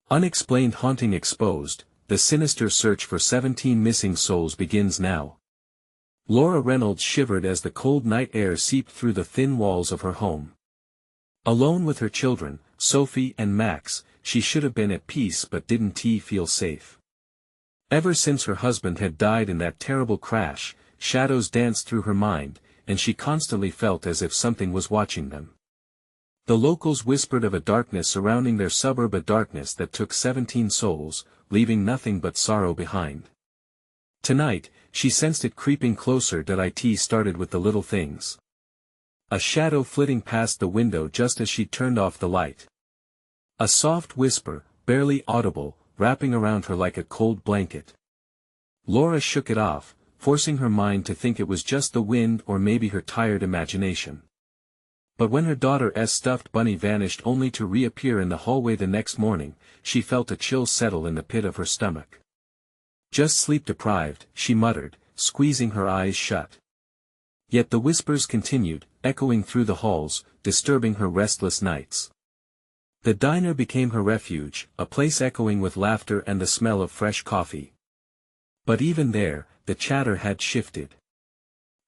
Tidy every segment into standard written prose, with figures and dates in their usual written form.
Unexplained haunting exposed, the sinister search for 17 missing souls begins now. Laura Reynolds shivered as the cold night air seeped through the thin walls of her home. Alone with her children, Sophie and Max, she should have been at peace, but didn't she feel safe? Ever since her husband had died in that terrible crash, shadows danced through her mind, and she constantly felt as if something was watching them. The locals whispered of a darkness surrounding their suburb, a darkness that took 17 souls, leaving nothing but sorrow behind. Tonight, she sensed it creeping closer. It started with the little things. A shadow flitting past the window just as she turned off the light. A soft whisper, barely audible, wrapping around her like a cold blanket. Laura shook it off, forcing her mind to think it was just the wind or maybe her tired imagination. But when her daughter's stuffed bunny vanished only to reappear in the hallway the next morning, she felt a chill settle in the pit of her stomach. "Just sleep-deprived," she muttered, squeezing her eyes shut. Yet the whispers continued, echoing through the halls, disturbing her restless nights. The diner became her refuge, a place echoing with laughter and the smell of fresh coffee. But even there, the chatter had shifted.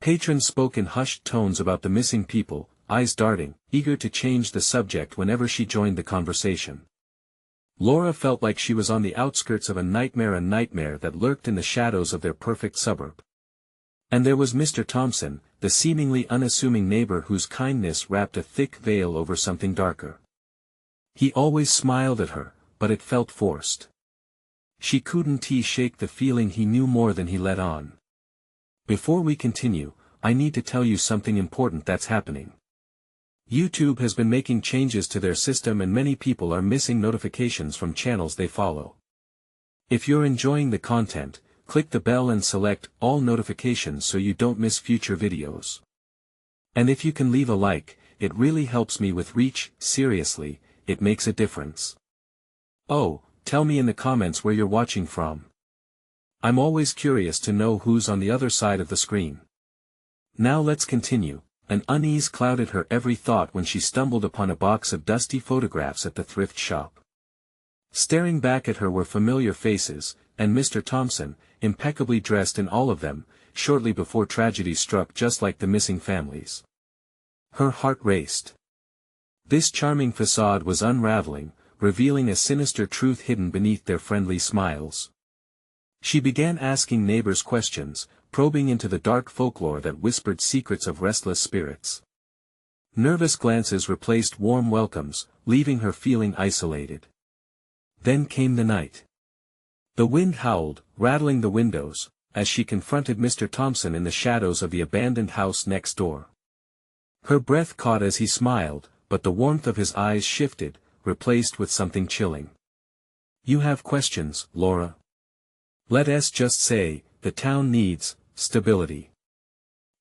Patrons spoke in hushed tones about the missing people, eyes darting, eager to change the subject whenever she joined the conversation. Laura felt like she was on the outskirts of a nightmare that lurked in the shadows of their perfect suburb. And there was Mr. Thompson, the seemingly unassuming neighbor whose kindness wrapped a thick veil over something darker. He always smiled at her, but it felt forced. She couldn't shake the feeling he knew more than he let on. "Before we continue, I need to tell you something important that's happening. YouTube has been making changes to their system and many people are missing notifications from channels they follow. If you're enjoying the content, click the bell and select all notifications so you don't miss future videos. And if you can leave a like, it really helps me with reach. Seriously, it makes a difference. Oh, tell me in the comments where you're watching from. I'm always curious to know who's on the other side of the screen." Now let's continue. An unease clouded her every thought when she stumbled upon a box of dusty photographs at the thrift shop. Staring back at her were familiar faces, and Mr. Thompson, impeccably dressed in all of them, shortly before tragedy struck, just like the missing families. Her heart raced. This charming facade was unraveling, revealing a sinister truth hidden beneath their friendly smiles. She began asking neighbors questions, probing into the dark folklore that whispered secrets of restless spirits. Nervous glances replaced warm welcomes, leaving her feeling isolated. Then came the night. The wind howled, rattling the windows, as she confronted Mr. Thompson in the shadows of the abandoned house next door. Her breath caught as he smiled, but the warmth of his eyes shifted, replaced with something chilling. "You have questions, Laura? Let's just say, the town needs stability."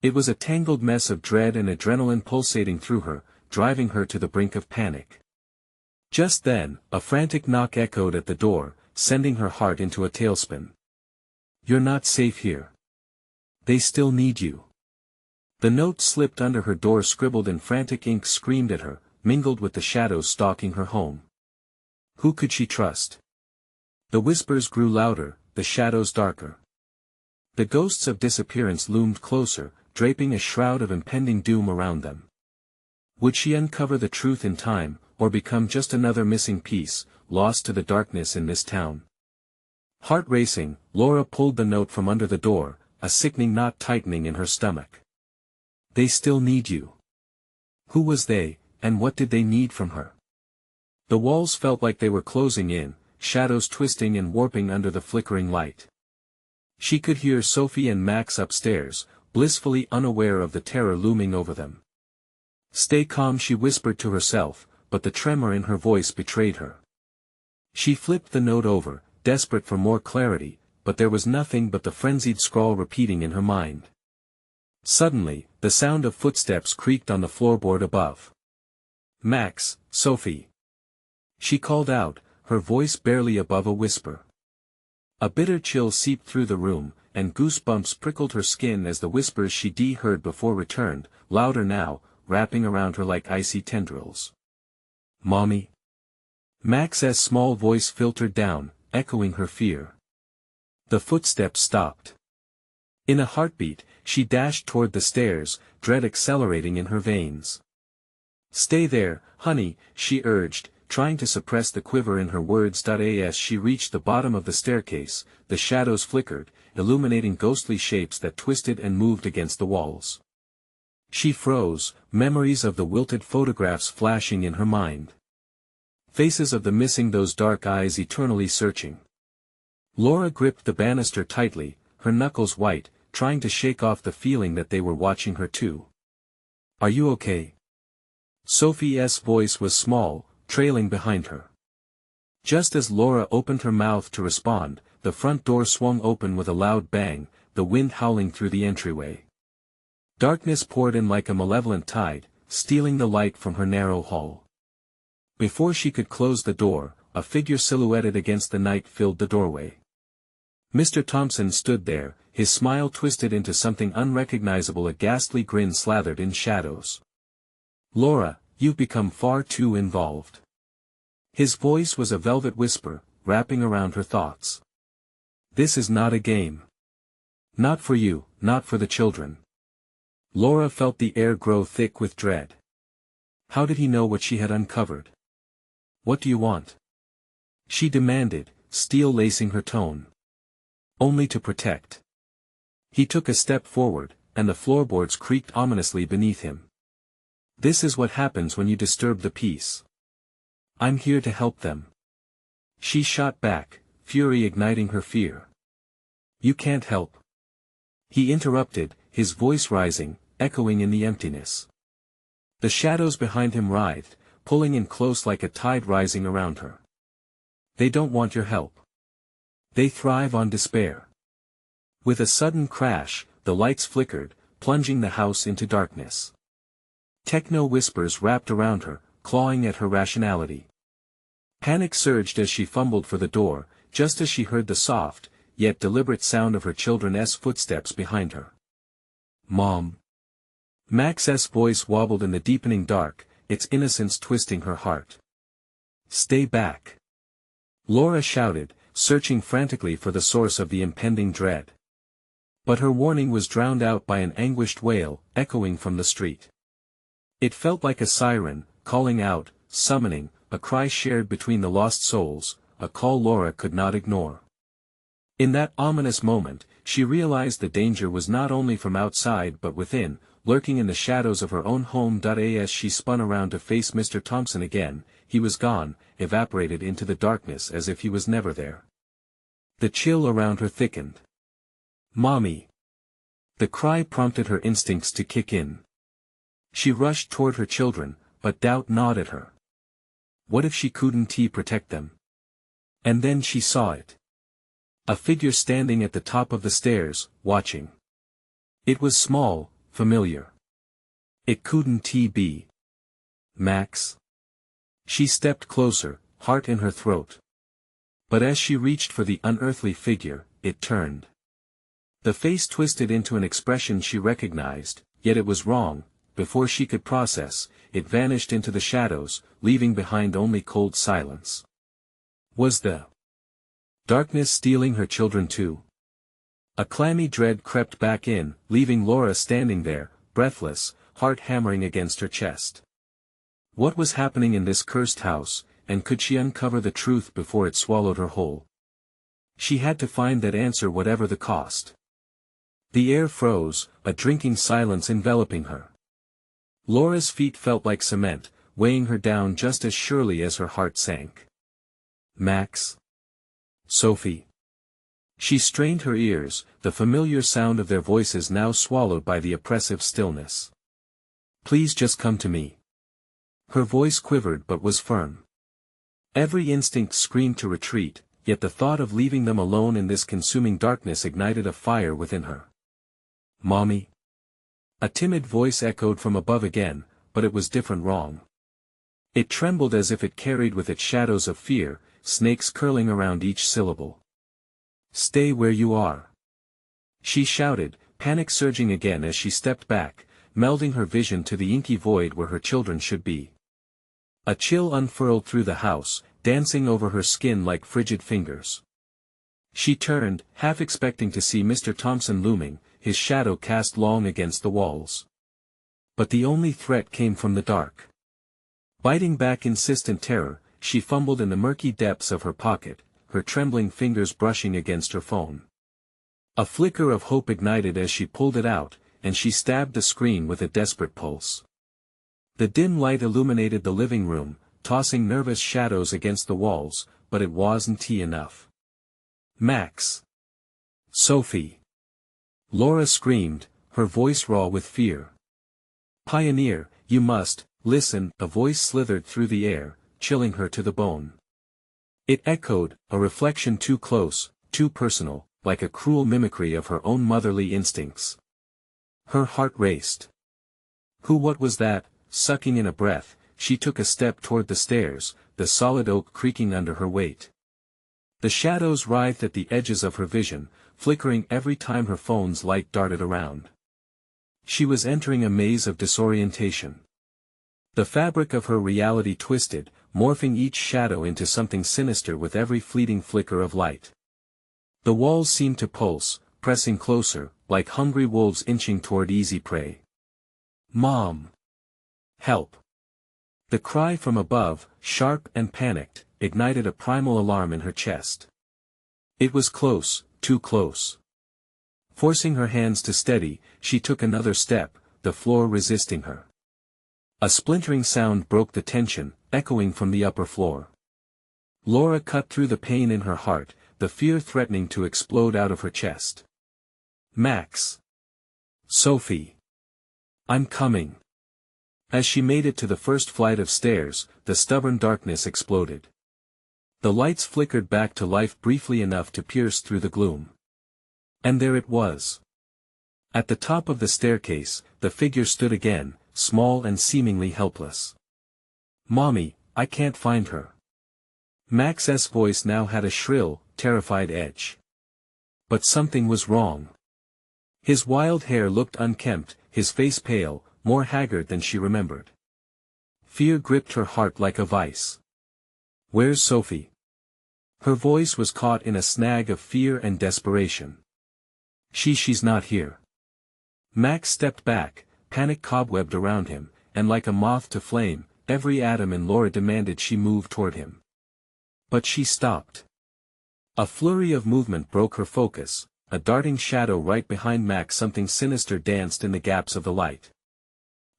It was a tangled mess of dread and adrenaline pulsating through her, driving her to the brink of panic. Just then, a frantic knock echoed at the door, sending her heart into a tailspin. "You're not safe here. They still need you." The note slipped under her door, scribbled in frantic ink, screamed at her, mingled with the shadows stalking her home. Who could she trust? The whispers grew louder, the shadows darker. The ghosts of disappearance loomed closer, draping a shroud of impending doom around them. Would she uncover the truth in time, or become just another missing piece, lost to the darkness in this town? Heart racing, Laura pulled the note from under the door, a sickening knot tightening in her stomach. They still need you. Who was they, and what did they need from her? The walls felt like they were closing in, shadows twisting and warping under the flickering light. She could hear Sophie and Max upstairs, blissfully unaware of the terror looming over them. "Stay calm," she whispered to herself, but the tremor in her voice betrayed her. She flipped the note over, desperate for more clarity, but there was nothing but the frenzied scrawl repeating in her mind. Suddenly, the sound of footsteps creaked on the floorboard above. "Max, Sophie." She called out, her voice barely above a whisper. A bitter chill seeped through the room, and goosebumps prickled her skin as the whispers she heard before returned, louder now, wrapping around her like icy tendrils. "Mommy? Max's small voice filtered down, echoing her fear. The footsteps stopped. In a heartbeat, she dashed toward the stairs, dread accelerating in her veins. "Stay there, honey," she urged, trying to suppress the quiver in her words. As she reached the bottom of the staircase, the shadows flickered, illuminating ghostly shapes that twisted and moved against the walls. She froze, memories of the wilted photographs flashing in her mind. Faces of the missing, those dark eyes eternally searching. Laura gripped the banister tightly, her knuckles white, trying to shake off the feeling that they were watching her too. "Are you okay?" Sophie's voice was small, trailing behind her. Just as Laura opened her mouth to respond, the front door swung open with a loud bang, the wind howling through the entryway. Darkness poured in like a malevolent tide, stealing the light from her narrow hall. Before she could close the door, a figure silhouetted against the night filled the doorway. Mr. Thompson stood there, his smile twisted into something unrecognizable, a ghastly grin slathered in shadows. "Laura, you've become far too involved." His voice was a velvet whisper, wrapping around her thoughts. "This is not a game. Not for you, not for the children." Laura felt the air grow thick with dread. How did he know what she had uncovered? "What do you want?" she demanded, steel lacing her tone. "Only to protect." He took a step forward, and the floorboards creaked ominously beneath him. "This is what happens when you disturb the peace. I'm here to help them." She shot back, fury igniting her fear. "You can't help." He interrupted, his voice rising, echoing in the emptiness. The shadows behind him writhed, pulling in close like a tide rising around her. "They don't want your help. They thrive on despair." With a sudden crash, the lights flickered, plunging the house into darkness. Techno whispers wrapped around her, clawing at her rationality. Panic surged as she fumbled for the door, just as she heard the soft, yet deliberate sound of her children's footsteps behind her. "Mom." Max's voice wobbled in the deepening dark, its innocence twisting her heart. "Stay back," Laura shouted, searching frantically for the source of the impending dread. But her warning was drowned out by an anguished wail, echoing from the street. It felt like a siren, calling out, summoning, a cry shared between the lost souls, a call Laura could not ignore. In that ominous moment, she realized the danger was not only from outside but within, lurking in the shadows of her own home. As she spun around to face Mr. Thompson again, he was gone, evaporated into the darkness as if he was never there. The chill around her thickened. "Mommy!" The cry prompted her instincts to kick in. She rushed toward her children, but doubt gnawed at her. What if she couldn't protect them? And then she saw it. A figure standing at the top of the stairs, watching. It was small, familiar. It couldn't be Max. She stepped closer, heart in her throat. But as she reached for the unearthly figure, it turned. The face twisted into an expression she recognized, yet it was wrong. Before she could process, it vanished into the shadows, leaving behind only cold silence. Was the darkness stealing her children too? A clammy dread crept back in, leaving Laura standing there, breathless, heart hammering against her chest. What was happening in this cursed house, and could she uncover the truth before it swallowed her whole? She had to find that answer whatever the cost. The air froze, a drinking silence enveloping her. Laura's feet felt like cement, weighing her down just as surely as her heart sank. Max? Sophie? She strained her ears, the familiar sound of their voices now swallowed by the oppressive stillness. Please just come to me. Her voice quivered but was firm. Every instinct screamed to retreat, yet the thought of leaving them alone in this consuming darkness ignited a fire within her. Mommy? A timid voice echoed from above again, but it was different wrong. It trembled as if it carried with it shadows of fear, snakes curling around each syllable. Stay where you are. She shouted, panic surging again as she stepped back, melding her vision to the inky void where her children should be. A chill unfurled through the house, dancing over her skin like frigid fingers. She turned, half expecting to see Mr. Thompson looming, his shadow cast long against the walls. But the only threat came from the dark. Biting back insistent terror, she fumbled in the murky depths of her pocket, her trembling fingers brushing against her phone. A flicker of hope ignited as she pulled it out, and she stabbed the screen with a desperate pulse. The dim light illuminated the living room, tossing nervous shadows against the walls, but it wasn't enough. Max. Sophie. Laura screamed, her voice raw with fear. Pioneer, you must, listen, a voice slithered through the air, chilling her to the bone. It echoed, a reflection too close, too personal, like a cruel mimicry of her own motherly instincts. Her heart raced. What was that? Sucking in a breath, she took a step toward the stairs, the solid oak creaking under her weight. The shadows writhed at the edges of her vision, flickering every time her phone's light darted around. She was entering a maze of disorientation. The fabric of her reality twisted, morphing each shadow into something sinister with every fleeting flicker of light. The walls seemed to pulse, pressing closer, like hungry wolves inching toward easy prey. Mom! Help! The cry from above, sharp and panicked, ignited a primal alarm in her chest. It was close, too close. Forcing her hands to steady, she took another step, the floor resisting her. A splintering sound broke the tension, echoing from the upper floor. Laura cut through the pain in her heart, the fear threatening to explode out of her chest. Max. Sophie. I'm coming. As she made it to the first flight of stairs, the stubborn darkness exploded. The lights flickered back to life briefly enough to pierce through the gloom. And there it was. At the top of the staircase, the figure stood again, small and seemingly helpless. Mommy, I can't find her. Max's voice now had a shrill, terrified edge. But something was wrong. His wild hair looked unkempt, his face pale, more haggard than she remembered. Fear gripped her heart like a vice. Where's Sophie? Her voice was caught in a snag of fear and desperation. She's not here. Max stepped back, panic cobwebbed around him, and like a moth to flame, every atom in Laura demanded she move toward him. But she stopped. A flurry of movement broke her focus, a darting shadow right behind Max. Something sinister danced in the gaps of the light.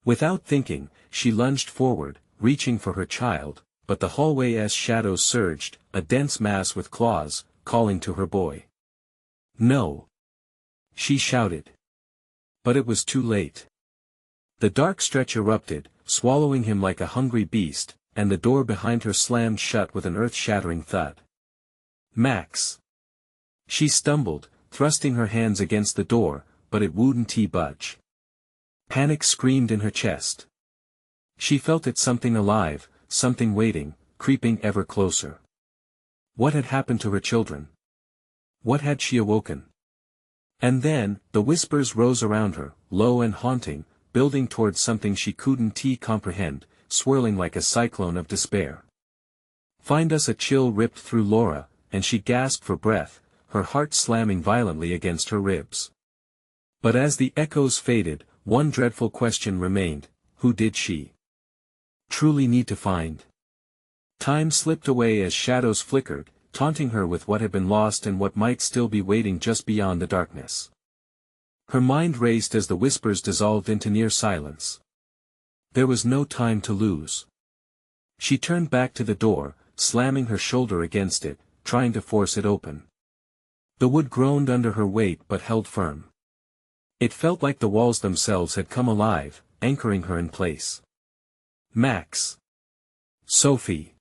Without thinking, she lunged forward, reaching for her child, but the hallway's shadows surged, a dense mass with claws, calling to her boy. No! She shouted. But it was too late. The dark stretch erupted, swallowing him like a hungry beast, and the door behind her slammed shut with an earth-shattering thud. Max! She stumbled, thrusting her hands against the door, but it wouldn't budge. Panic screamed in her chest. She felt it, something alive, something waiting, creeping ever closer. What had happened to her children? What had she awoken? And then, the whispers rose around her, low and haunting, building towards something she couldn't comprehend, swirling like a cyclone of despair. Find us! A chill ripped through Laura, and she gasped for breath, her heart slamming violently against her ribs. But as the echoes faded, one dreadful question remained: who did she truly need to find? Time slipped away as shadows flickered, taunting her with what had been lost and what might still be waiting just beyond the darkness. Her mind raced as the whispers dissolved into near silence. There was no time to lose. She turned back to the door, slamming her shoulder against it, trying to force it open. The wood groaned under her weight but held firm. It felt like the walls themselves had come alive, anchoring her in place. Max! Sophie!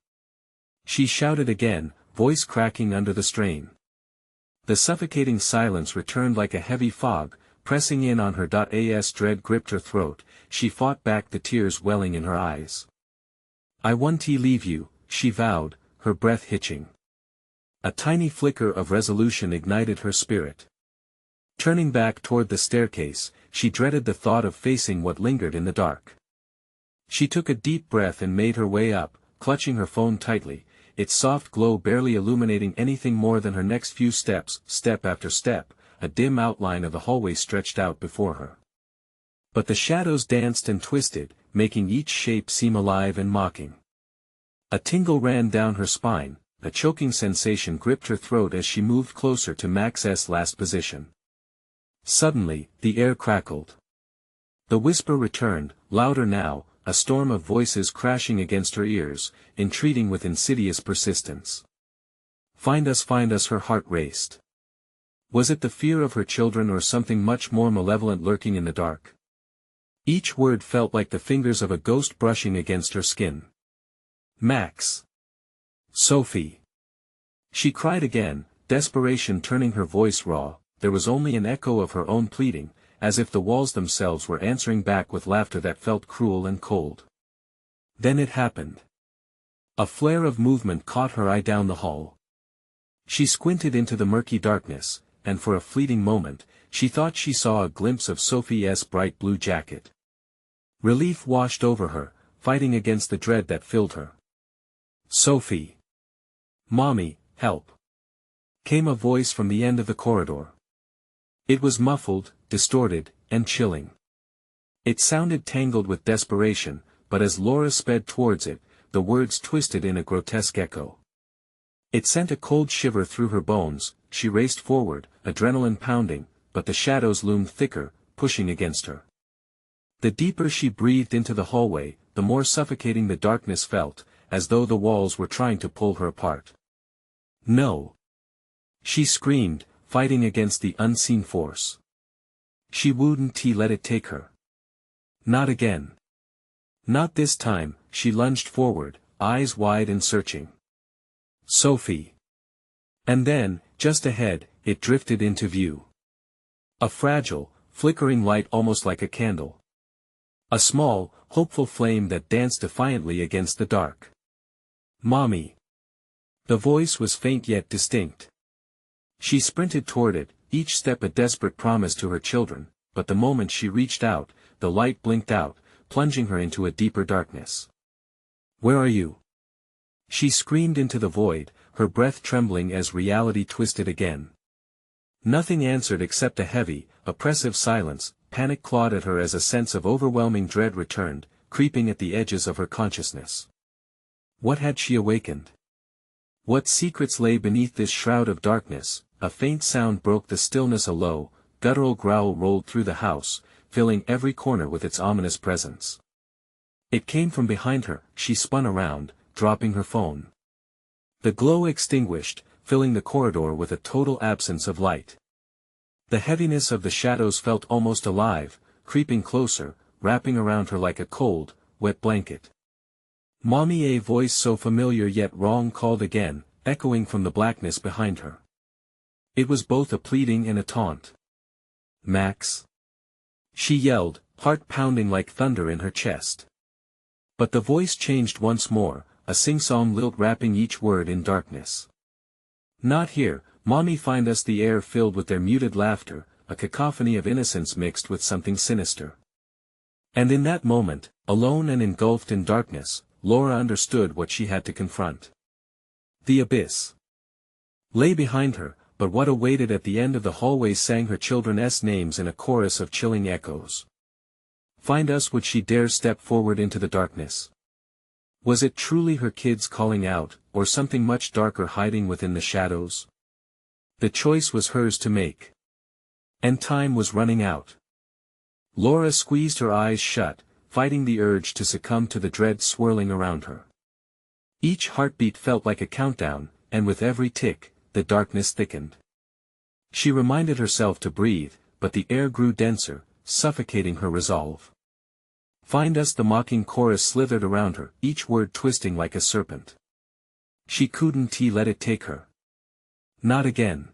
She shouted again, voice cracking under the strain. The suffocating silence returned like a heavy fog, pressing in on her. As dread gripped her throat, she fought back the tears welling in her eyes. I won't leave you, she vowed, her breath hitching. A tiny flicker of resolution ignited her spirit. Turning back toward the staircase, she dreaded the thought of facing what lingered in the dark. She took a deep breath and made her way up, clutching her phone tightly, its soft glow barely illuminating anything more than her next few steps. Step after step, a dim outline of the hallway stretched out before her. But the shadows danced and twisted, making each shape seem alive and mocking. A tingle ran down her spine, a choking sensation gripped her throat as she moved closer to Max's last position. Suddenly, the air crackled. The whisper returned, louder now, a storm of voices crashing against her ears, entreating with insidious persistence. Find us, her heart raced. Was it the fear of her children or something much more malevolent lurking in the dark? Each word felt like the fingers of a ghost brushing against her skin. Max. Sophie. She cried again, desperation turning her voice raw. There was only an echo of her own pleading, as if the walls themselves were answering back with laughter that felt cruel and cold. Then it happened. A flare of movement caught her eye down the hall. She squinted into the murky darkness, and for a fleeting moment, she thought she saw a glimpse of Sophie's bright blue jacket. Relief washed over her, fighting against the dread that filled her. Sophie. Mommy, help. Came a voice from the end of the corridor. It was muffled, distorted, and chilling. It sounded tangled with desperation, but as Laura sped towards it, the words twisted in a grotesque echo. It sent a cold shiver through her bones. She raced forward, adrenaline pounding, but the shadows loomed thicker, pushing against her. The deeper she breathed into the hallway, the more suffocating the darkness felt, as though the walls were trying to pull her apart. No. She screamed, fighting against the unseen force. She wouldn't let it take her. Not again. Not this time. She lunged forward, eyes wide and searching. Sophie. And then, just ahead, it drifted into view. A fragile, flickering light almost like a candle. A small, hopeful flame that danced defiantly against the dark. Mommy. The voice was faint yet distinct. She sprinted toward it, each step a desperate promise to her children, but the moment she reached out, the light blinked out, plunging her into a deeper darkness. Where are you? She screamed into the void, her breath trembling as reality twisted again. Nothing answered except a heavy, oppressive silence. Panic clawed at her as a sense of overwhelming dread returned, creeping at the edges of her consciousness. What had she awakened? What secrets lay beneath this shroud of darkness? A faint sound broke the stillness. A low, guttural growl rolled through the house, filling every corner with its ominous presence. It came from behind her. She spun around, dropping her phone. The glow extinguished, filling the corridor with a total absence of light. The heaviness of the shadows felt almost alive, creeping closer, wrapping around her like a cold, wet blanket. Mommy, a voice so familiar yet wrong called again, echoing from the blackness behind her. It was both a pleading and a taunt. Max. She yelled, heart pounding like thunder in her chest. But the voice changed once more, a sing-song lilt wrapping each word in darkness. Not here. Mommy, find us. The air filled with their muted laughter, a cacophony of innocence mixed with something sinister. And in that moment, alone and engulfed in darkness, Laura understood what she had to confront. The abyss lay behind her, but what awaited at the end of the hallway sang her children's names in a chorus of chilling echoes. Find us. Would she dare step forward into the darkness? Was it truly her kids calling out, or something much darker hiding within the shadows? The choice was hers to make. And time was running out. Laura squeezed her eyes shut, fighting the urge to succumb to the dread swirling around her. Each heartbeat felt like a countdown, and with every tick, the darkness thickened. She reminded herself to breathe, but the air grew denser, suffocating her resolve. Find us. The mocking chorus slithered around her, each word twisting like a serpent. She couldn't let it take her. Not again.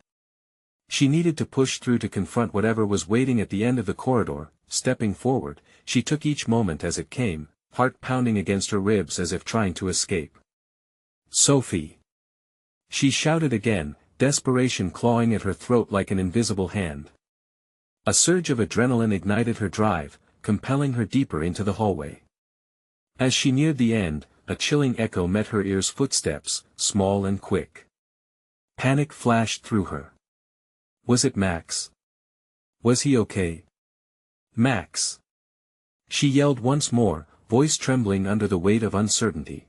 She needed to push through to confront whatever was waiting at the end of the corridor. Stepping forward, she took each moment as it came, heart pounding against her ribs as if trying to escape. Sophie. She shouted again, desperation clawing at her throat like an invisible hand. A surge of adrenaline ignited her drive, compelling her deeper into the hallway. As she neared the end, a chilling echo met her ears. Footsteps, small and quick. Panic flashed through her. Was it Max? Was he okay? Max! She yelled once more, voice trembling under the weight of uncertainty.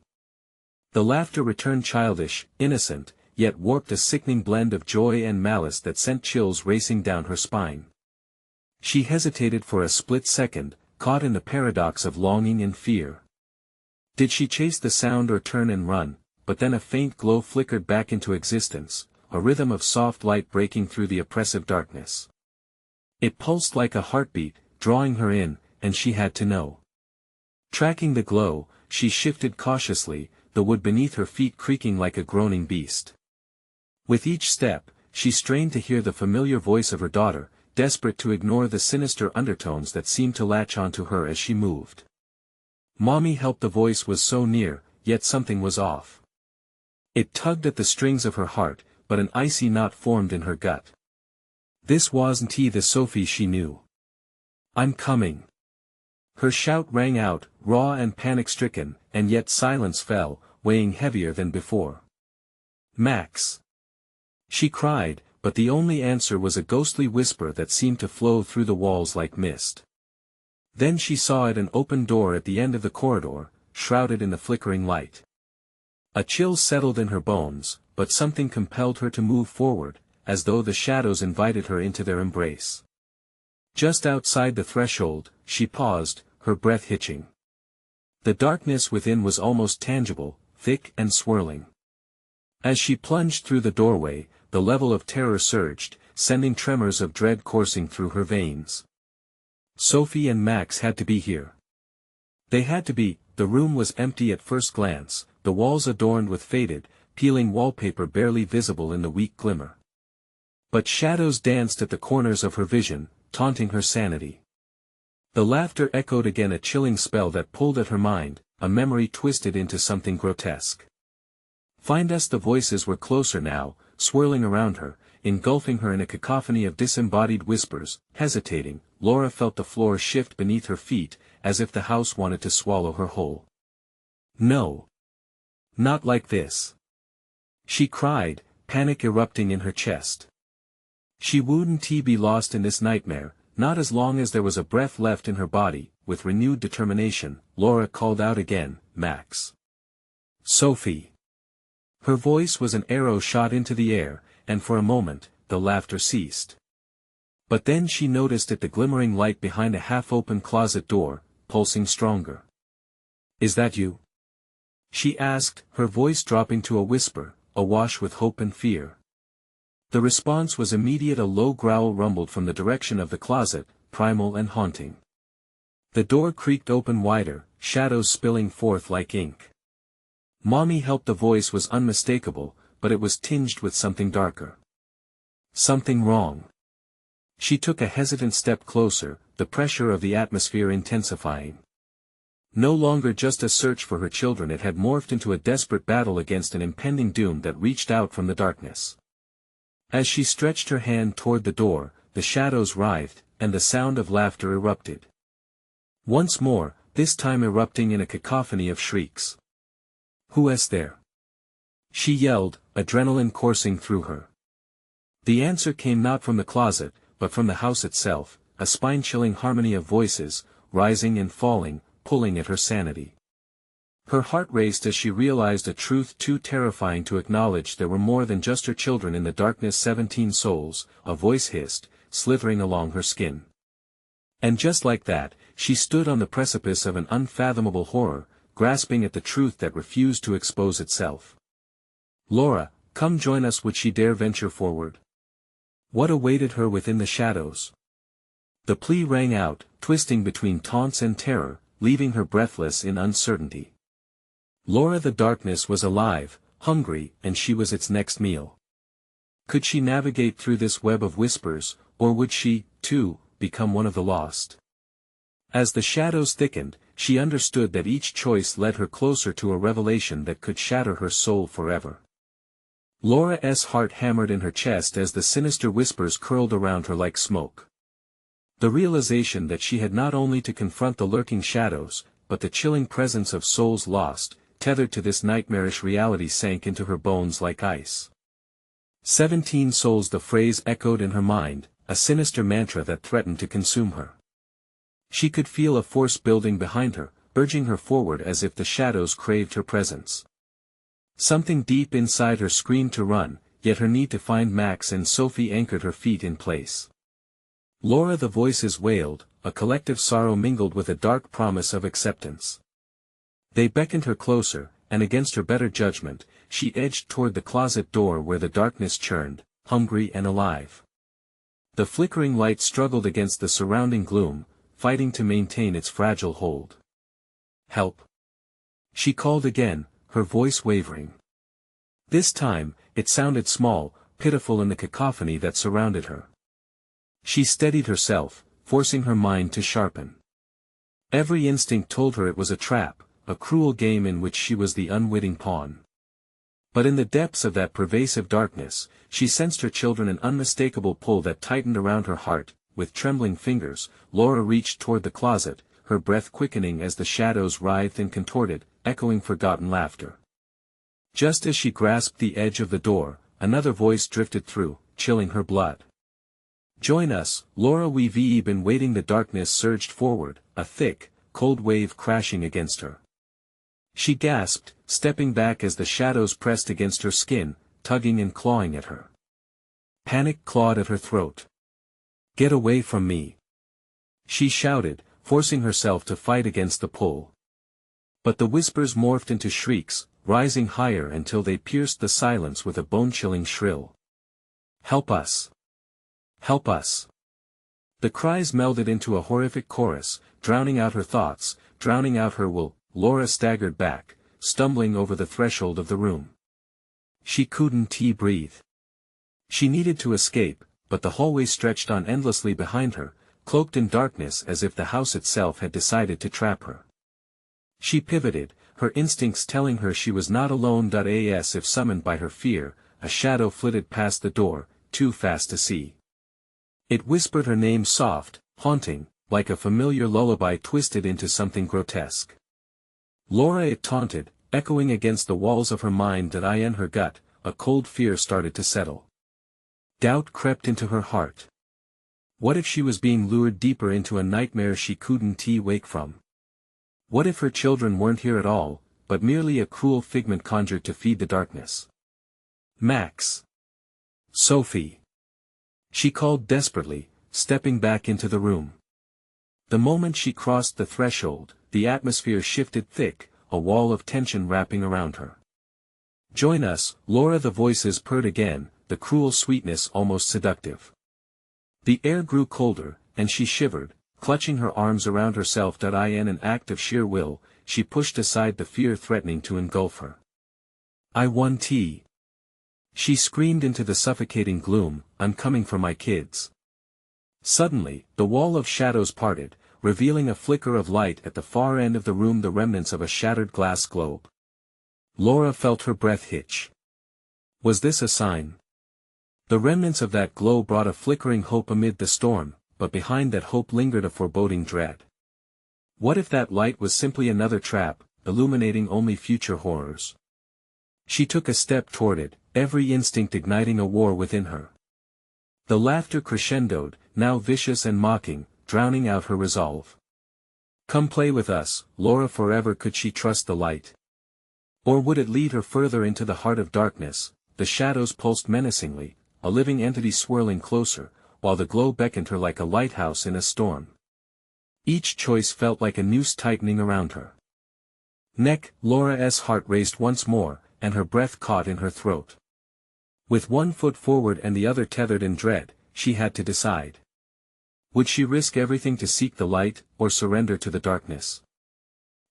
The laughter returned, childish, innocent, yet warped, a sickening blend of joy and malice that sent chills racing down her spine. She hesitated for a split second, caught in the paradox of longing and fear. Did she chase the sound or turn and run? But then a faint glow flickered back into existence, a rhythm of soft light breaking through the oppressive darkness. It pulsed like a heartbeat, drawing her in, and she had to know. Tracking the glow, she shifted cautiously, the wood beneath her feet creaking like a groaning beast. With each step, she strained to hear the familiar voice of her daughter, desperate to ignore the sinister undertones that seemed to latch onto her as she moved. "Mommy, help!" The voice was so near, yet something was off. It tugged at the strings of her heart, but an icy knot formed in her gut. This wasn't the Sophie she knew. "I'm coming." Her shout rang out, raw and panic-stricken, and yet silence fell, weighing heavier than before. "Max!" she cried, but the only answer was a ghostly whisper that seemed to flow through the walls like mist. Then she saw an open door at the end of the corridor, shrouded in the flickering light. A chill settled in her bones, but something compelled her to move forward, as though the shadows invited her into their embrace. Just outside the threshold, she paused, her breath hitching. The darkness within was almost tangible, thick and swirling. As she plunged through the doorway, the level of terror surged, sending tremors of dread coursing through her veins. Sophie and Max had to be here. They had to be. The room was empty at first glance, the walls adorned with faded, peeling wallpaper barely visible in the weak glimmer. But shadows danced at the corners of her vision, taunting her sanity. The laughter echoed again, a chilling spell that pulled at her mind, a memory twisted into something grotesque. "Find us!" The voices were closer now, swirling around her, engulfing her in a cacophony of disembodied whispers. Hesitating, Laura felt the floor shift beneath her feet, as if the house wanted to swallow her whole. "No. Not like this!" she cried, panic erupting in her chest. She wouldn't be lost in this nightmare, not as long as there was a breath left in her body. With renewed determination, Laura called out again, "Max! Sophie!" Her voice was an arrow shot into the air, and for a moment, the laughter ceased. But then she noticed the glimmering light behind a half-open closet door, pulsing stronger. "Is that you?" she asked, her voice dropping to a whisper, awash with hope and fear. The response was immediate. A low growl rumbled from the direction of the closet, primal and haunting. The door creaked open wider, shadows spilling forth like ink. "Mommy, help!" The voice was unmistakable, but it was tinged with something darker. Something wrong. She took a hesitant step closer, the pressure of the atmosphere intensifying. No longer just a search for her children, it had morphed into a desperate battle against an impending doom that reached out from the darkness. As she stretched her hand toward the door, the shadows writhed, and the sound of laughter erupted. Once more, this time erupting in a cacophony of shrieks. "Who is there?" she yelled, adrenaline coursing through her. The answer came not from the closet, but from the house itself, a spine-chilling harmony of voices, rising and falling, pulling at her sanity. Her heart raced as she realized a truth too terrifying to acknowledge. There were more than just her children in the darkness. 17 souls, a voice hissed, slithering along her skin. And just like that, she stood on the precipice of an unfathomable horror, grasping at the truth that refused to expose itself. "Laura, come join us!" Would she dare venture forward? What awaited her within the shadows? The plea rang out, twisting between taunts and terror, leaving her breathless in uncertainty. Laura, the darkness was alive, hungry, and she was its next meal. Could she navigate through this web of whispers, or would she, too, become one of the lost? As the shadows thickened, she understood that each choice led her closer to a revelation that could shatter her soul forever. Laura's heart hammered in her chest as the sinister whispers curled around her like smoke. The realization that she had not only to confront the lurking shadows, but the chilling presence of souls lost, tethered to this nightmarish reality sank into her bones like ice. 17 souls, the phrase echoed in her mind, a sinister mantra that threatened to consume her. She could feel a force building behind her, urging her forward as if the shadows craved her presence. Something deep inside her screamed to run, yet her need to find Max and Sophie anchored her feet in place. Laura, the voices wailed, a collective sorrow mingled with a dark promise of acceptance. They beckoned her closer, and against her better judgment, she edged toward the closet door where the darkness churned, hungry and alive. The flickering light struggled against the surrounding gloom, fighting to maintain its fragile hold. "Help!" she called again, her voice wavering. This time, it sounded small, pitiful in the cacophony that surrounded her. She steadied herself, forcing her mind to sharpen. Every instinct told her it was a trap, a cruel game in which she was the unwitting pawn. But in the depths of that pervasive darkness, she sensed her children, an unmistakable pull that tightened around her heart. With trembling fingers, Laura reached toward the closet, her breath quickening as the shadows writhed and contorted, echoing forgotten laughter. Just as she grasped the edge of the door, another voice drifted through, chilling her blood. "Join us, Laura, we've been waiting." The darkness surged forward, a thick, cold wave crashing against her. She gasped, stepping back as the shadows pressed against her skin, tugging and clawing at her. Panic clawed at her throat. "Get away from me!" she shouted, forcing herself to fight against the pull. But the whispers morphed into shrieks, rising higher until they pierced the silence with a bone-chilling shrill. "Help us! Help us!" The cries melded into a horrific chorus, drowning out her thoughts, drowning out her will. Laura staggered back, stumbling over the threshold of the room. She couldn't breathe. She needed to escape, but the hallway stretched on endlessly behind her, cloaked in darkness as if the house itself had decided to trap her. She pivoted, her instincts telling her she was not alone. As if summoned by her fear, a shadow flitted past the door, too fast to see. It whispered her name, soft, haunting, like a familiar lullaby twisted into something grotesque. "Laura," it taunted, echoing against the walls of her mind. In her gut, a cold fear started to settle. Doubt crept into her heart. What if she was being lured deeper into a nightmare she couldn't wake from? What if her children weren't here at all, but merely a cruel figment conjured to feed the darkness? "Max! Sophie!" she called desperately, stepping back into the room. The moment she crossed the threshold, the atmosphere shifted thick, a wall of tension wrapping around her. "Join us, Laura," the voices purred again, the cruel sweetness almost seductive. The air grew colder, and she shivered, clutching her arms around herself. In an act of sheer will, she pushed aside the fear threatening to engulf her. "I want tea!" she screamed into the suffocating gloom. "I'm coming for my kids." Suddenly, the wall of shadows parted, revealing a flicker of light at the far end of the room, the remnants of a shattered glass globe. Laura felt her breath hitch. Was this a sign? The remnants of that glow brought a flickering hope amid the storm, but behind that hope lingered a foreboding dread. What if that light was simply another trap, illuminating only future horrors? She took a step toward it, every instinct igniting a war within her. The laughter crescendoed, now vicious and mocking, drowning out her resolve. "Come play with us, Laura." Forever could she trust the light? Or would it lead her further into the heart of darkness? The shadows pulsed menacingly, a living entity swirling closer, while the glow beckoned her like a lighthouse in a storm. Each choice felt like a noose tightening around her neck. Laura's heart raced once more, and her breath caught in her throat. With one foot forward and the other tethered in dread, she had to decide. Would she risk everything to seek the light, or surrender to the darkness?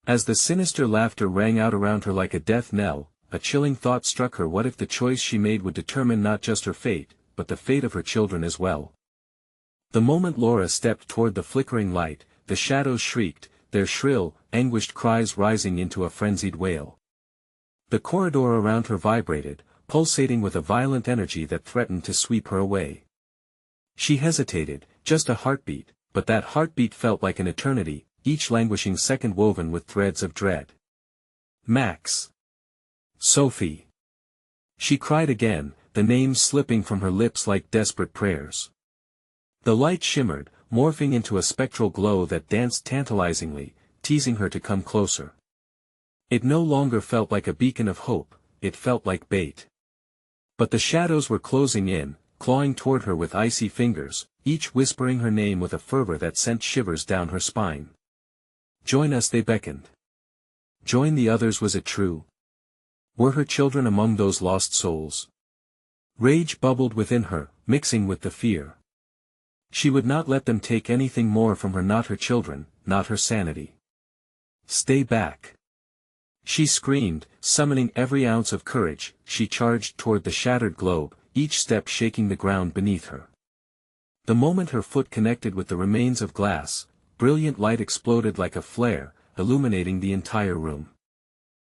As the sinister laughter rang out around her like a death knell, a chilling thought struck her. What if the choice she made would determine not just her fate, but the fate of her children as well? The moment Laura stepped toward the flickering light, the shadows shrieked, their shrill, anguished cries rising into a frenzied wail. The corridor around her vibrated, pulsating with a violent energy that threatened to sweep her away. She hesitated, just a heartbeat, but that heartbeat felt like an eternity, each languishing second woven with threads of dread. Max. Sophie. She cried again, the names slipping from her lips like desperate prayers. The light shimmered, morphing into a spectral glow that danced tantalizingly, teasing her to come closer. It no longer felt like a beacon of hope, it felt like bait. But the shadows were closing in, clawing toward her with icy fingers, each whispering her name with a fervor that sent shivers down her spine. Join us, they beckoned. Join the others. Was it true? Were her children among those lost souls? Rage bubbled within her, mixing with the fear. She would not let them take anything more from her, not her children, not her sanity. Stay back. She screamed, summoning every ounce of courage. She charged toward the shattered globe, each step shaking the ground beneath her. The moment her foot connected with the remains of glass, brilliant light exploded like a flare, illuminating the entire room.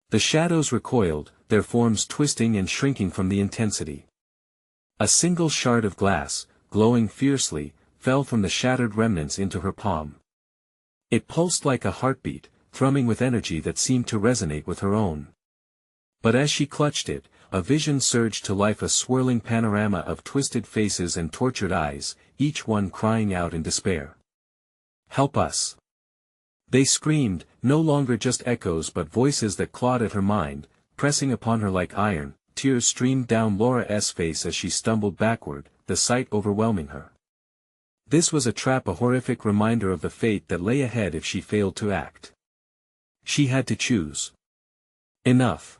The shadows recoiled, their forms twisting and shrinking from the intensity. A single shard of glass, glowing fiercely, fell from the shattered remnants into her palm. It pulsed like a heartbeat, thrumming with energy that seemed to resonate with her own. But as she clutched it, a vision surged to life, a swirling panorama of twisted faces and tortured eyes, each one crying out in despair. Help us! They screamed, no longer just echoes but voices that clawed at her mind, pressing upon her like iron. Tears streamed down Laura's face as she stumbled backward, the sight overwhelming her. This was a trap, a horrific reminder of the fate that lay ahead if she failed to act. She had to choose. Enough.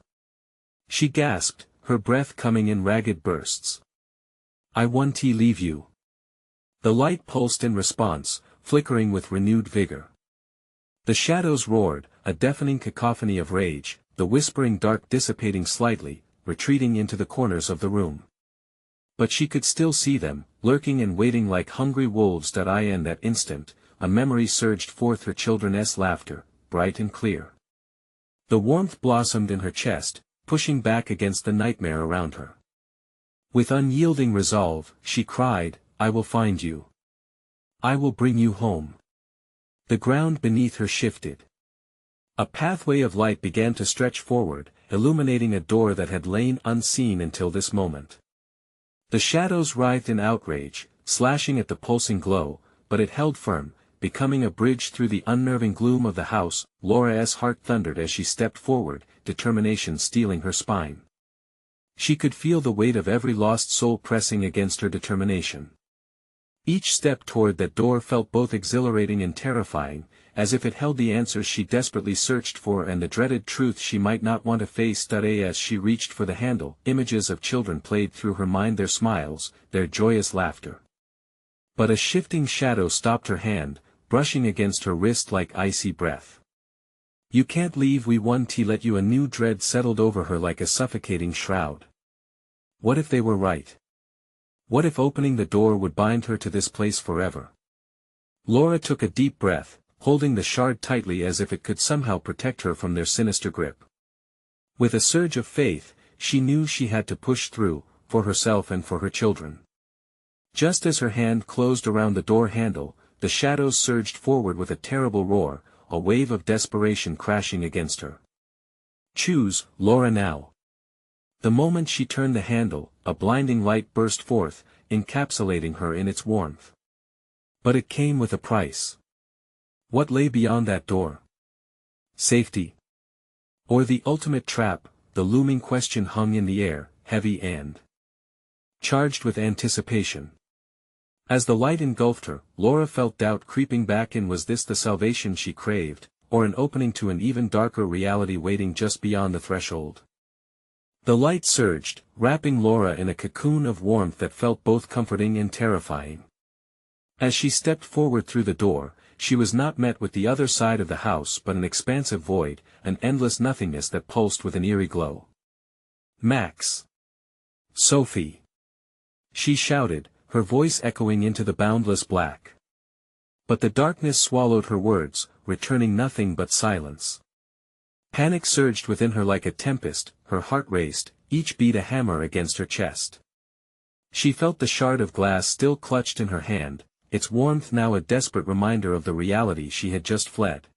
She gasped, her breath coming in ragged bursts. I won't leave you. The light pulsed in response, flickering with renewed vigor. The shadows roared, a deafening cacophony of rage, the whispering dark dissipating slightly, retreating into the corners of the room. But she could still see them, lurking and waiting like hungry wolves. In that instant, a memory surged forth, her children's laughter, bright and clear. The warmth blossomed in her chest, pushing back against the nightmare around her. With unyielding resolve, she cried, I will find you. I will bring you home. The ground beneath her shifted. A pathway of light began to stretch forward, illuminating a door that had lain unseen until this moment. The shadows writhed in outrage, slashing at the pulsing glow, but it held firm, becoming a bridge through the unnerving gloom of the house. Laura's heart thundered as she stepped forward, determination steeling her spine. She could feel the weight of every lost soul pressing against her determination. Each step toward that door felt both exhilarating and terrifying, as if it held the answers she desperately searched for and the dreaded truth she might not want to face. As she reached for the handle, images of children played through her mind, their smiles, their joyous laughter. But a shifting shadow stopped her hand, brushing against her wrist like icy breath. You can't leave, we won't let you. A new dread settled over her like a suffocating shroud. What if they were right? What if opening the door would bind her to this place forever? Laura took a deep breath, holding the shard tightly as if it could somehow protect her from their sinister grip. With a surge of faith, she knew she had to push through, for herself and for her children. Just as her hand closed around the door handle, the shadows surged forward with a terrible roar, a wave of desperation crashing against her. Choose, Laura, now. The moment she turned the handle, a blinding light burst forth, encapsulating her in its warmth. But it came with a price. What lay beyond that door? Safety? Or the ultimate trap? The looming question hung in the air, heavy and charged with anticipation. As the light engulfed her, Laura felt doubt creeping back in. Was this the salvation she craved, or an opening to an even darker reality waiting just beyond the threshold? The light surged, wrapping Laura in a cocoon of warmth that felt both comforting and terrifying. As she stepped forward through the door, she was not met with the other side of the house but an expansive void, an endless nothingness that pulsed with an eerie glow. Max. Sophie. She shouted, her voice echoing into the boundless black. But the darkness swallowed her words, returning nothing but silence. Panic surged within her like a tempest, her heart raced, each beat a hammer against her chest. She felt the shard of glass still clutched in her hand, its warmth now a desperate reminder of the reality she had just fled.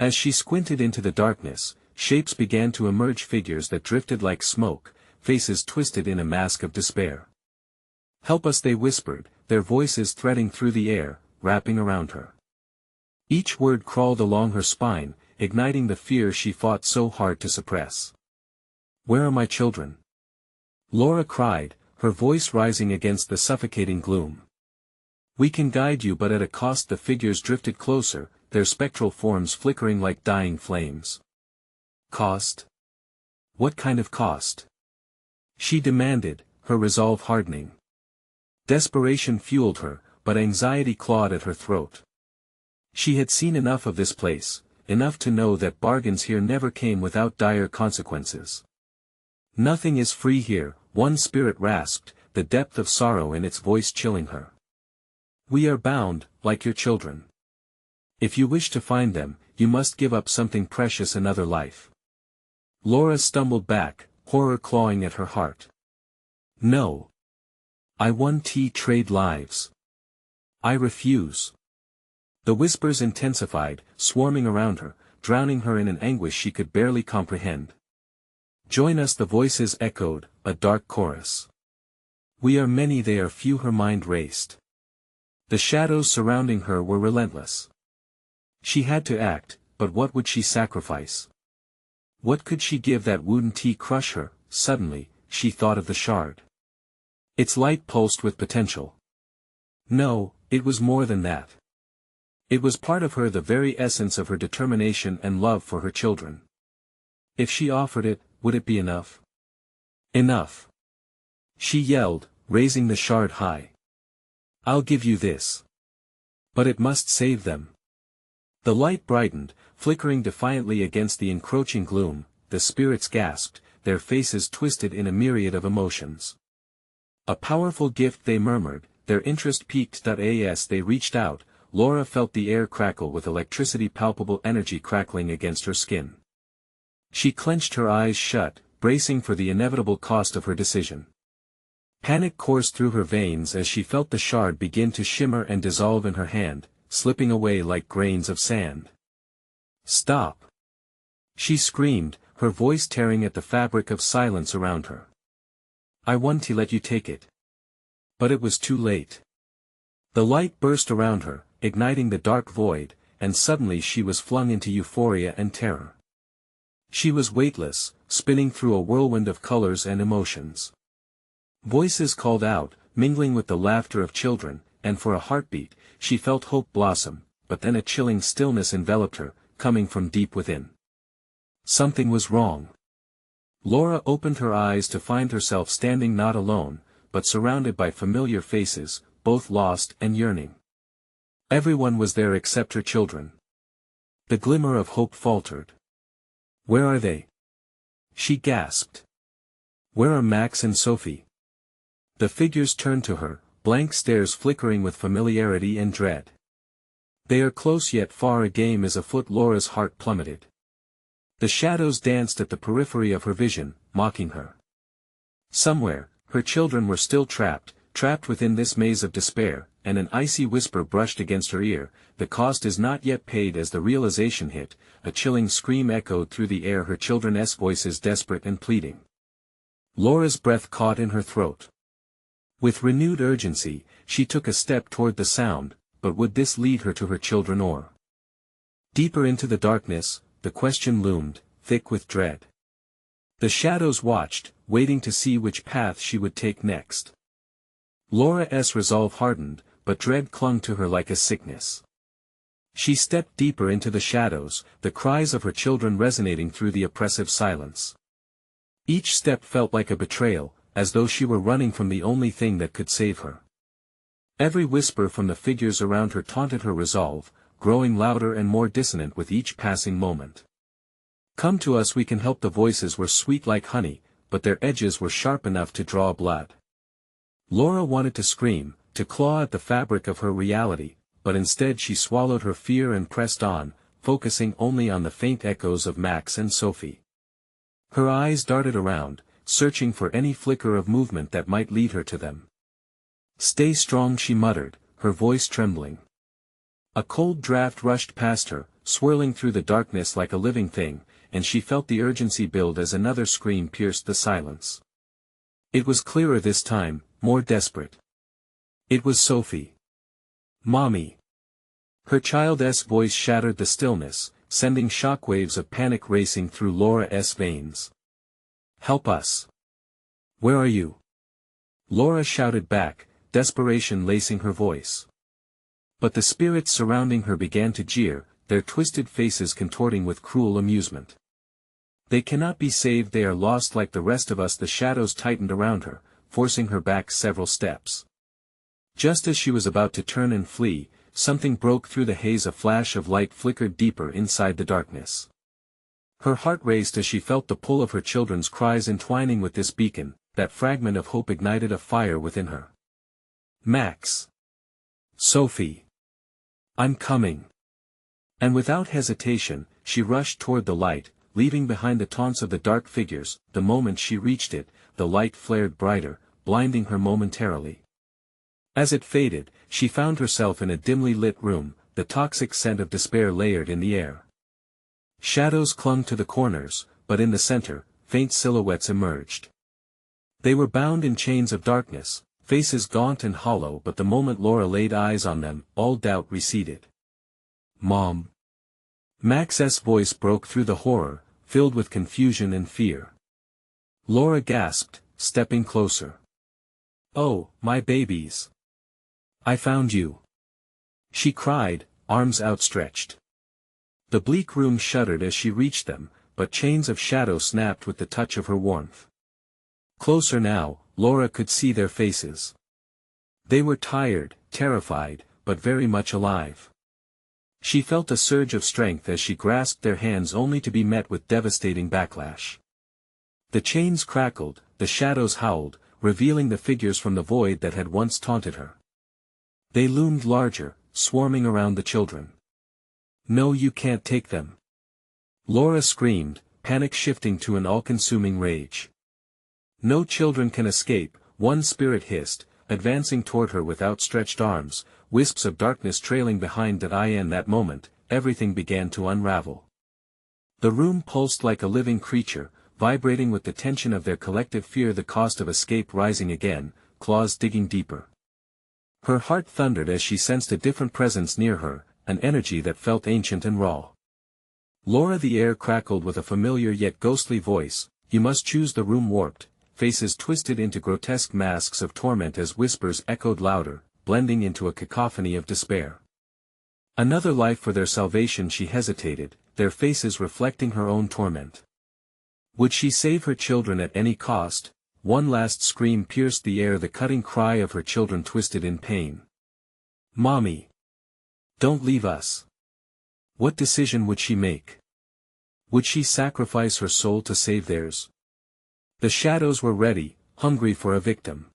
As she squinted into the darkness, shapes began to emerge, figures that drifted like smoke, faces twisted in a mask of despair. "Help us," they whispered, their voices threading through the air, wrapping around her. Each word crawled along her spine, igniting the fear she fought so hard to suppress. "Where are my children?" Laura cried, her voice rising against the suffocating gloom. "We can guide you, but at a cost." The figures drifted closer, their spectral forms flickering like dying flames. "Cost? What kind of cost?" she demanded, her resolve hardening. Desperation fueled her, but anxiety clawed at her throat. She had seen enough of this place, enough to know that bargains here never came without dire consequences. "Nothing is free here," one spirit rasped, the depth of sorrow in its voice chilling her. "We are bound, like your children. If you wish to find them, you must give up something precious, another life." Laura stumbled back, horror clawing at her heart. "No. I won't trade lives. I refuse." The whispers intensified, swarming around her, drowning her in an anguish she could barely comprehend. "Join us," the voices echoed, a dark chorus. "We are many, they are few." Her mind raced. The shadows surrounding her were relentless. She had to act, but what would she sacrifice? What could she give that wouldn't crush her? Suddenly, she thought of the shard. Its light pulsed with potential. No, it was more than that. It was part of her, the very essence of her determination and love for her children. If she offered it, would it be enough? Enough! She yelled, raising the shard high. "I'll give you this. But it must save them." The light brightened, flickering defiantly against the encroaching gloom. The spirits gasped, their faces twisted in a myriad of emotions. "A powerful gift," they murmured, their interest piqued. As they reached out, Laura felt the air crackle with electricity, palpable energy crackling against her skin. She clenched her eyes shut, bracing for the inevitable cost of her decision. Panic coursed through her veins as she felt the shard begin to shimmer and dissolve in her hand, slipping away like grains of sand. "Stop!" she screamed, her voice tearing at the fabric of silence around her. "I want to let you take it." But it was too late. The light burst around her, igniting the dark void, and suddenly she was flung into euphoria and terror. She was weightless, spinning through a whirlwind of colors and emotions. Voices called out, mingling with the laughter of children, and for a heartbeat, she felt hope blossom, but then a chilling stillness enveloped her, coming from deep within. Something was wrong. Laura opened her eyes to find herself standing not alone, but surrounded by familiar faces, both lost and yearning. Everyone was there except her children. The glimmer of hope faltered. "Where are they?" she gasped. "Where are Max and Sophie?" The figures turned to her, blank stares flickering with familiarity and dread. "They are close yet far, a game is afoot." Laura's heart plummeted. The shadows danced at the periphery of her vision, mocking her. Somewhere, her children were still trapped within this maze of despair, and an icy whisper brushed against her ear, "The cost is not yet paid." As the realization hit, a chilling scream echoed through the air, her children's voices desperate and pleading. Laura's breath caught in her throat. With renewed urgency, she took a step toward the sound, but would this lead her to her children or? Deeper into the darkness, the question loomed, thick with dread. The shadows watched, waiting to see which path she would take next. Laura's resolve hardened, but dread clung to her like a sickness. She stepped deeper into the shadows, the cries of her children resonating through the oppressive silence. Each step felt like a betrayal, as though she were running from the only thing that could save her. Every whisper from the figures around her taunted her resolve, growing louder and more dissonant with each passing moment. "Come to us, we can help." The voices were sweet like honey, but their edges were sharp enough to draw blood. Laura wanted to scream, to claw at the fabric of her reality, but instead she swallowed her fear and pressed on, focusing only on the faint echoes of Max and Sophie. Her eyes darted around, searching for any flicker of movement that might lead her to them. "Stay strong," she muttered, her voice trembling. A cold draft rushed past her, swirling through the darkness like a living thing, and she felt the urgency build as another scream pierced the silence. It was clearer this time, more desperate. It was Sophie. "Mommy." Her child's voice shattered the stillness, sending shockwaves of panic racing through Laura's veins. "Help us. Where are you?" Laura shouted back, desperation lacing her voice. But the spirits surrounding her began to jeer, their twisted faces contorting with cruel amusement. "They cannot be saved, they are lost like the rest of us." The shadows tightened around her, forcing her back several steps. Just as she was about to turn and flee, something broke through the haze. A flash of light flickered deeper inside the darkness. Her heart raced as she felt the pull of her children's cries entwining with this beacon. That fragment of hope ignited a fire within her. "Max. Sophie. I'm coming." And without hesitation, she rushed toward the light, leaving behind the taunts of the dark figures. The moment she reached it, the light flared brighter, blinding her momentarily. As it faded, she found herself in a dimly lit room, the toxic scent of despair layered in the air. Shadows clung to the corners, but in the center, faint silhouettes emerged. They were bound in chains of darkness, faces gaunt and hollow, but the moment Laura laid eyes on them, all doubt receded. "Mom." Max's voice broke through the horror, filled with confusion and fear. Laura gasped, stepping closer. "Oh, my babies. I found you," she cried, arms outstretched. The bleak room shuddered as she reached them, but chains of shadow snapped with the touch of her warmth. Closer now, Laura could see their faces. They were tired, terrified, but very much alive. She felt a surge of strength as she grasped their hands only to be met with devastating backlash. The chains crackled, the shadows howled, revealing the figures from the void that had once taunted her. They loomed larger, swarming around the children. "No, you can't take them!" Laura screamed, panic shifting to an all-consuming rage. "No children can escape," one spirit hissed, advancing toward her with outstretched arms, wisps of darkness trailing behind. In that moment, everything began to unravel. The room pulsed like a living creature, vibrating with the tension of their collective fear, the cost of escape rising again, claws digging deeper. Her heart thundered as she sensed a different presence near her, an energy that felt ancient and raw. "Laura," the air crackled with a familiar yet ghostly voice, "you must choose." The room warped, faces twisted into grotesque masks of torment as whispers echoed louder, blending into a cacophony of despair. Another life for their salvation. She hesitated, their faces reflecting her own torment. Would she save her children at any cost? One last scream pierced the air, the cutting cry of her children twisted in pain. "Mommy! Don't leave us!" What decision would she make? Would she sacrifice her soul to save theirs? The shadows were ready, hungry for a victim.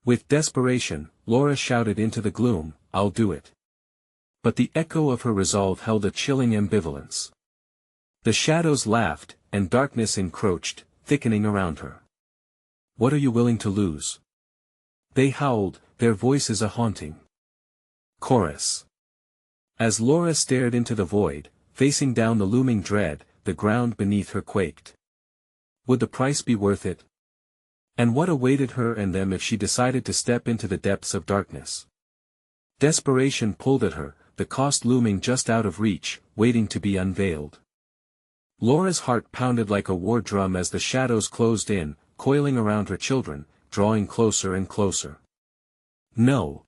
With desperation, Laura shouted into the gloom, "I'll do it." But the echo of her resolve held a chilling ambivalence. The shadows laughed, and darkness encroached, thickening around her. "What are you willing to lose?" they howled, their voices a haunting chorus. As Laura stared into the void, facing down the looming dread, the ground beneath her quaked. Would the price be worth it? And what awaited her and them if she decided to step into the depths of darkness? Desperation pulled at her, the cost looming just out of reach, waiting to be unveiled. Laura's heart pounded like a war drum as the shadows closed in, coiling around her children, drawing closer and closer. "No!"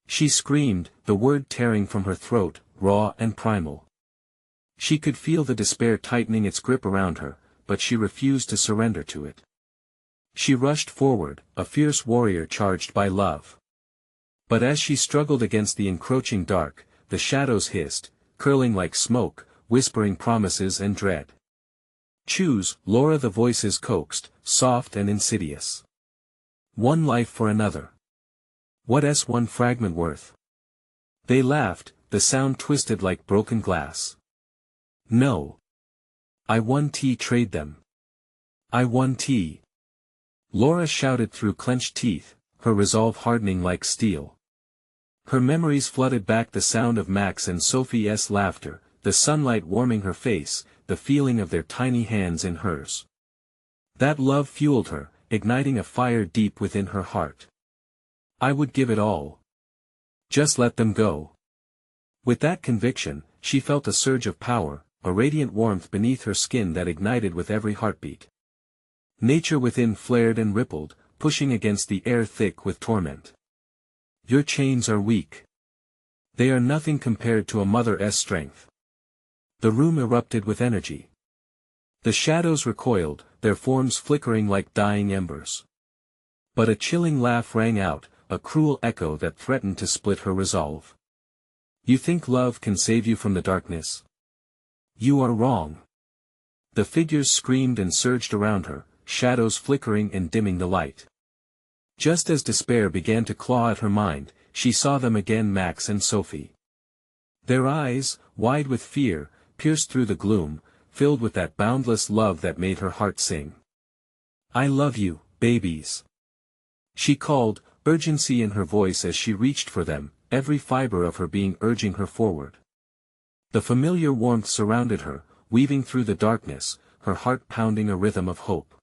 she screamed, the word tearing from her throat, raw and primal. She could feel the despair tightening its grip around her, but she refused to surrender to it. She rushed forward, a fierce warrior charged by love. But as she struggled against the encroaching dark, the shadows hissed, curling like smoke, whispering promises and dread. "Choose, Laura," the voices coaxed, soft and insidious. "One life for another. What's one fragment worth?" They laughed, the sound twisted like broken glass. "No. I won't trade them. I won't." Laura shouted through clenched teeth, her resolve hardening like steel. Her memories flooded back, the sound of Max and Sophie's laughter, the sunlight warming her face, the feeling of their tiny hands in hers. That love fueled her, igniting a fire deep within her heart. I would give it all. Just let them go. With that conviction, she felt a surge of power, a radiant warmth beneath her skin that ignited with every heartbeat. Nature within flared and rippled, pushing against the air thick with torment. Your chains are weak. They are nothing compared to a mother's strength. The room erupted with energy. The shadows recoiled, their forms flickering like dying embers. But a chilling laugh rang out, a cruel echo that threatened to split her resolve. You think love can save you from the darkness? You are wrong. The figures screamed and surged around her, shadows flickering and dimming the light. Just as despair began to claw at her mind, she saw them again, Max and Sophie. Their eyes, wide with fear, pierced through the gloom, filled with that boundless love that made her heart sing. I love you, babies. She called, urgency in her voice as she reached for them, every fiber of her being urging her forward. The familiar warmth surrounded her, weaving through the darkness, her heart pounding a rhythm of hope.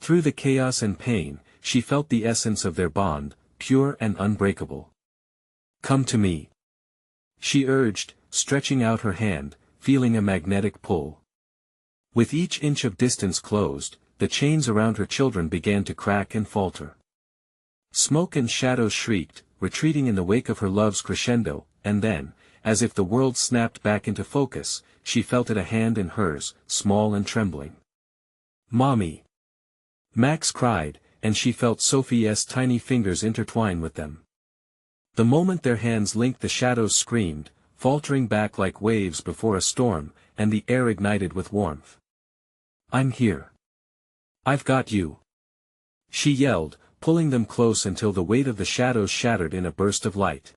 Through the chaos and pain, she felt the essence of their bond, pure and unbreakable. Come to me. She urged, stretching out her hand, feeling a magnetic pull. With each inch of distance closed, the chains around her children began to crack and falter. Smoke and shadows shrieked, retreating in the wake of her love's crescendo, and then, as if the world snapped back into focus, she felt it, a hand in hers, small and trembling. Mommy! Max cried, and she felt Sophie's tiny fingers intertwine with them. The moment their hands linked, the shadows screamed, faltering back like waves before a storm, and the air ignited with warmth. I'm here. I've got you. She yelled, pulling them close until the weight of the shadows shattered in a burst of light.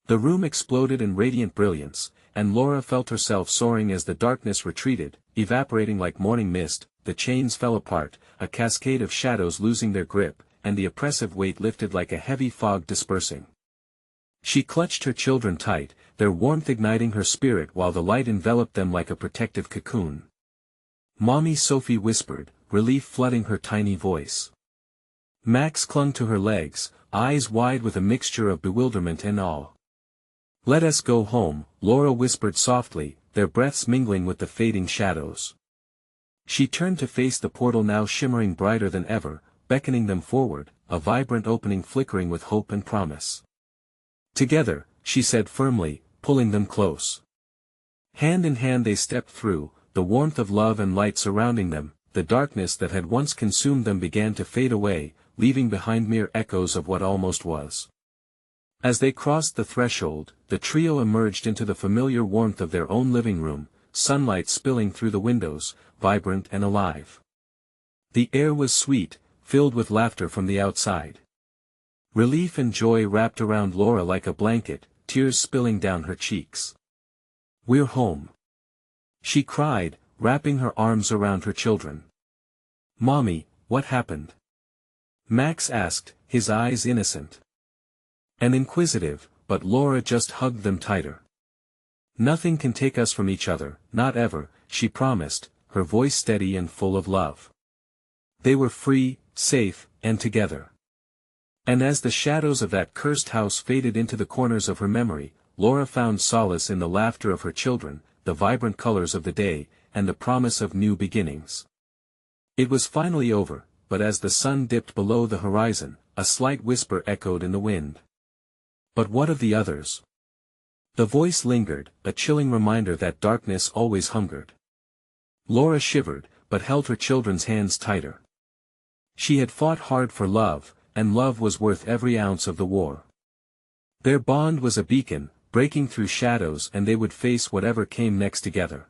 The room exploded in radiant brilliance, and Laura felt herself soaring as the darkness retreated, evaporating like morning mist. The chains fell apart, a cascade of shadows losing their grip, and the oppressive weight lifted like a heavy fog dispersing. She clutched her children tight, their warmth igniting her spirit while the light enveloped them like a protective cocoon. Mommy, Sophie whispered, relief flooding her tiny voice. Max clung to her legs, eyes wide with a mixture of bewilderment and awe. Let us go home, Laura whispered softly, their breaths mingling with the fading shadows. She turned to face the portal, now shimmering brighter than ever, beckoning them forward, a vibrant opening flickering with hope and promise. Together, she said firmly, pulling them close. Hand in hand they stepped through, the warmth of love and light surrounding them. The darkness that had once consumed them began to fade away, leaving behind mere echoes of what almost was. As they crossed the threshold, the trio emerged into the familiar warmth of their own living room, sunlight spilling through the windows, vibrant and alive. The air was sweet, filled with laughter from the outside. Relief and joy wrapped around Laura like a blanket, tears spilling down her cheeks. We're home. She cried, wrapping her arms around her children. Mommy, what happened? Max asked, his eyes innocent and inquisitive, but Laura just hugged them tighter. Nothing can take us from each other, not ever, she promised, her voice steady and full of love. They were free, safe, and together. And as the shadows of that cursed house faded into the corners of her memory, Laura found solace in the laughter of her children, the vibrant colors of the day, and the promise of new beginnings. It was finally over, but as the sun dipped below the horizon, a slight whisper echoed in the wind. But what of the others? The voice lingered, a chilling reminder that darkness always hungered. Laura shivered, but held her children's hands tighter. She had fought hard for love, and love was worth every ounce of the war. Their bond was a beacon, breaking through shadows, and they would face whatever came next together.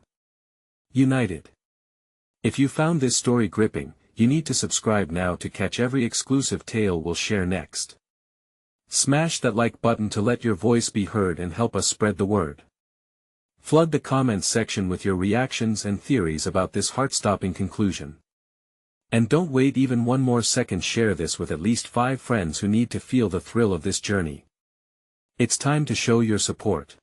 United. If you found this story gripping, you need to subscribe now to catch every exclusive tale we'll share next. Smash that like button to let your voice be heard and help us spread the word. Flood the comments section with your reactions and theories about this heart-stopping conclusion. And don't wait even one more second, share this with at least 5 friends who need to feel the thrill of this journey. It's time to show your support.